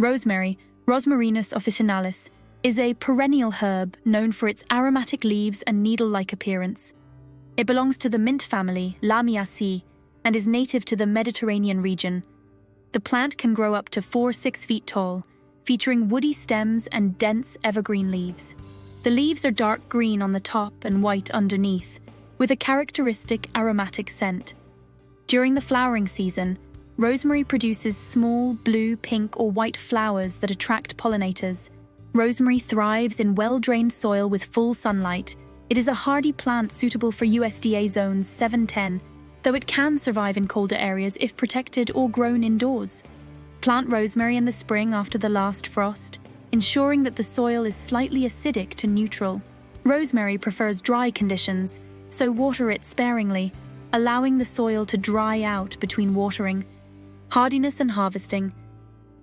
Rosemary, Rosmarinus officinalis, is a perennial herb known for its aromatic leaves and needle-like appearance. It belongs to the mint family, Lamiaceae, and is native to the Mediterranean region. The plant can grow up to 4–6 feet tall, featuring woody stems and dense evergreen leaves. The leaves are dark green on the top and white underneath, with a characteristic aromatic scent. During the flowering season, rosemary produces small blue, pink, or white flowers that attract pollinators. Rosemary thrives in well-drained soil with full sunlight. It is a hardy plant suitable for USDA zones 7–10, though it can survive in colder areas if protected or grown indoors. Plant rosemary in the spring after the last frost, ensuring that the soil is slightly acidic to neutral. Rosemary prefers dry conditions, so water it sparingly, allowing the soil to dry out between watering. Hardiness and harvesting.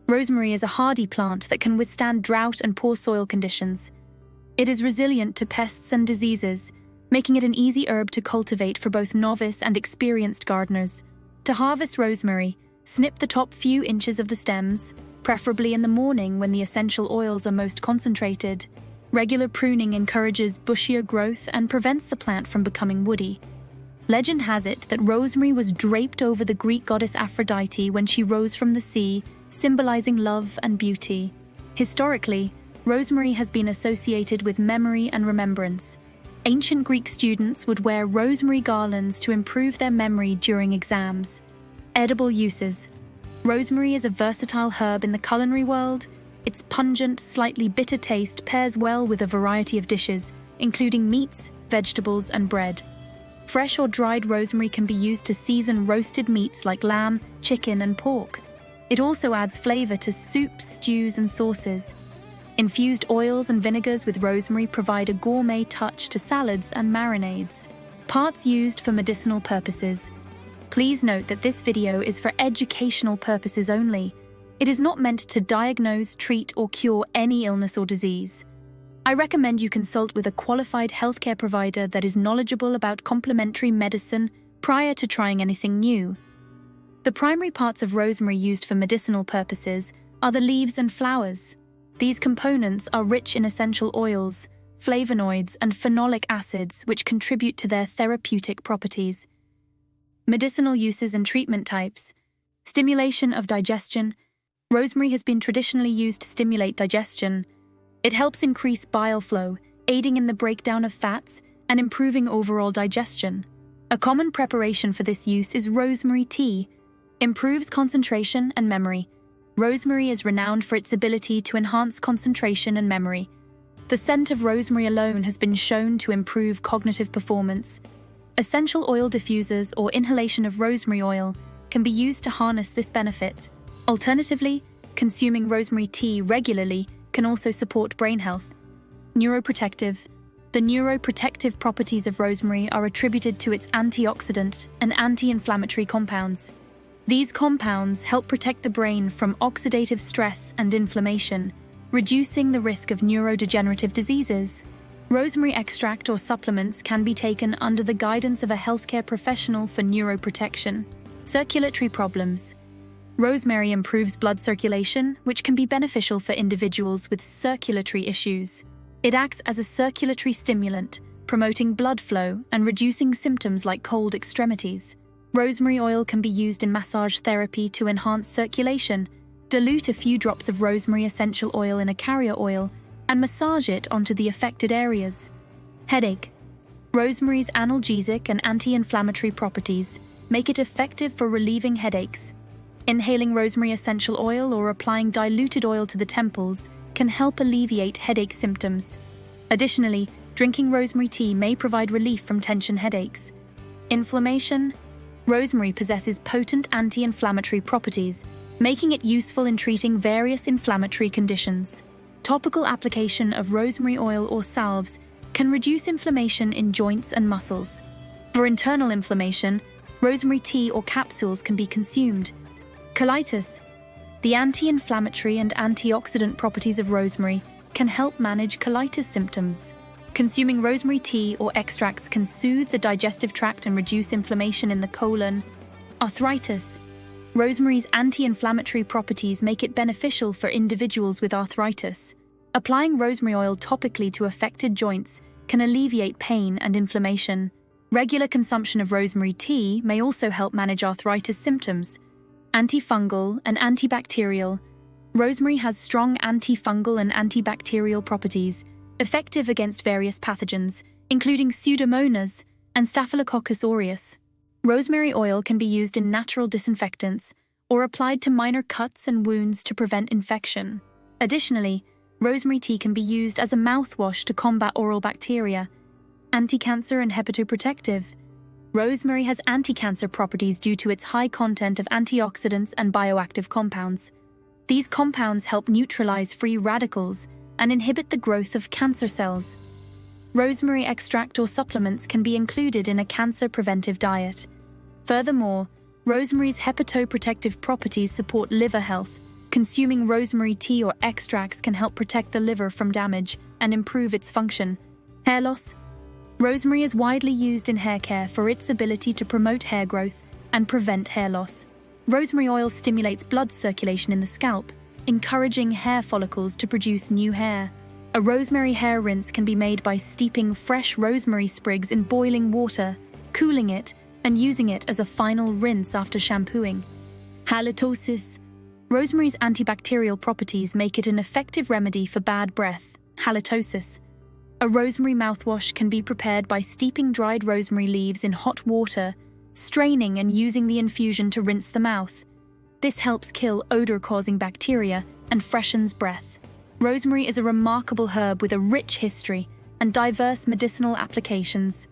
Rosemary is a hardy plant that can withstand drought and poor soil conditions. It is resilient to pests and diseases, making it an easy herb to cultivate for both novice and experienced gardeners. To harvest rosemary, snip the top few inches of the stems, preferably in the morning when the essential oils are most concentrated. Regular pruning encourages bushier growth and prevents the plant from becoming woody. Legend has it that rosemary was draped over the Greek goddess Aphrodite when she rose from the sea, symbolizing love and beauty. Historically, rosemary has been associated with memory and remembrance. Ancient Greek students would wear rosemary garlands to improve their memory during exams. Edible uses. Rosemary is a versatile herb in the culinary world. Its pungent, slightly bitter taste pairs well with a variety of dishes, including meats, vegetables, and bread. Fresh or dried rosemary can be used to season roasted meats like lamb, chicken, and pork. It also adds flavor to soups, stews, and sauces. Infused oils and vinegars with rosemary provide a gourmet touch to salads and marinades. Parts used for medicinal purposes. Please note that this video is for educational purposes only. It is not meant to diagnose, treat, or cure any illness or disease. I recommend you consult with a qualified healthcare provider that is knowledgeable about complementary medicine prior to trying anything new. The primary parts of rosemary used for medicinal purposes are the leaves and flowers. These components are rich in essential oils, flavonoids, and phenolic acids which contribute to their therapeutic properties. Medicinal uses and treatment types. Stimulation of digestion. Rosemary has been traditionally used to stimulate digestion. It helps increase bile flow, aiding in the breakdown of fats and improving overall digestion. A common preparation for this use is rosemary tea. Improves concentration and memory. Rosemary is renowned for its ability to enhance concentration and memory. The scent of rosemary alone has been shown to improve cognitive performance. Essential oil diffusers or inhalation of rosemary oil can be used to harness this benefit. Alternatively, consuming rosemary tea regularly can also support brain health. Neuroprotective. The neuroprotective properties of rosemary are attributed to its antioxidant and anti-inflammatory compounds. These compounds help protect the brain from oxidative stress and inflammation, reducing the risk of neurodegenerative diseases. Rosemary extract or supplements can be taken under the guidance of a healthcare professional for neuroprotection. Circulatory problems. Rosemary improves blood circulation, which can be beneficial for individuals with circulatory issues. It acts as a circulatory stimulant, promoting blood flow and reducing symptoms like cold extremities. Rosemary oil can be used in massage therapy to enhance circulation. Dilute a few drops of rosemary essential oil in a carrier oil and massage it onto the affected areas. Headache. Rosemary's analgesic and anti-inflammatory properties make it effective for relieving headaches. Inhaling rosemary essential oil or applying diluted oil to the temples can help alleviate headache symptoms. Additionally, drinking rosemary tea may provide relief from tension headaches. Inflammation. Rosemary possesses potent anti-inflammatory properties, making it useful in treating various inflammatory conditions. Topical application of rosemary oil or salves can reduce inflammation in joints and muscles. For internal inflammation, rosemary tea or capsules can be consumed. Colitis. The anti-inflammatory and antioxidant properties of rosemary can help manage colitis symptoms. Consuming rosemary tea or extracts can soothe the digestive tract and reduce inflammation in the colon. Arthritis. Rosemary's anti-inflammatory properties make it beneficial for individuals with arthritis. Applying rosemary oil topically to affected joints can alleviate pain and inflammation. Regular consumption of rosemary tea may also help manage arthritis symptoms. Antifungal and antibacterial. Rosemary has strong antifungal and antibacterial properties, effective against various pathogens, including Pseudomonas and Staphylococcus aureus. Rosemary oil can be used in natural disinfectants or applied to minor cuts and wounds to prevent infection. Additionally, rosemary tea can be used as a mouthwash to combat oral bacteria. Anti-cancer and hepatoprotective. Rosemary has anti-cancer properties due to its high content of antioxidants and bioactive compounds. These compounds help neutralize free radicals and inhibit the growth of cancer cells. Rosemary extract or supplements can be included in a cancer-preventive diet. Furthermore, rosemary's hepatoprotective properties support liver health. Consuming rosemary tea or extracts can help protect the liver from damage and improve its function. Hair loss. Rosemary is widely used in hair care for its ability to promote hair growth and prevent hair loss. Rosemary oil stimulates blood circulation in the scalp, encouraging hair follicles to produce new hair. A rosemary hair rinse can be made by steeping fresh rosemary sprigs in boiling water, cooling it, and using it as a final rinse after shampooing. Halitosis. Rosemary's antibacterial properties make it an effective remedy for bad breath, halitosis. A rosemary mouthwash can be prepared by steeping dried rosemary leaves in hot water, straining and using the infusion to rinse the mouth. This helps kill odor-causing bacteria and freshens breath. Rosemary is a remarkable herb with a rich history and diverse medicinal applications.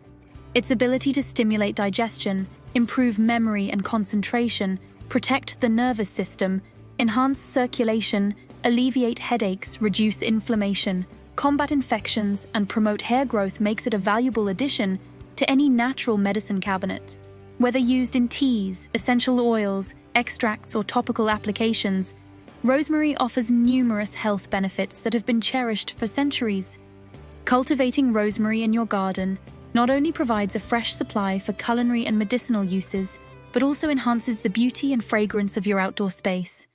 Its ability to stimulate digestion, improve memory and concentration, protect the nervous system, enhance circulation, alleviate headaches, reduce inflammation, combat infections, and promote hair growth makes it a valuable addition to any natural medicine cabinet. Whether used in teas, essential oils, extracts, or topical applications, rosemary offers numerous health benefits that have been cherished for centuries. Cultivating rosemary in your garden not only provides a fresh supply for culinary and medicinal uses, but also enhances the beauty and fragrance of your outdoor space.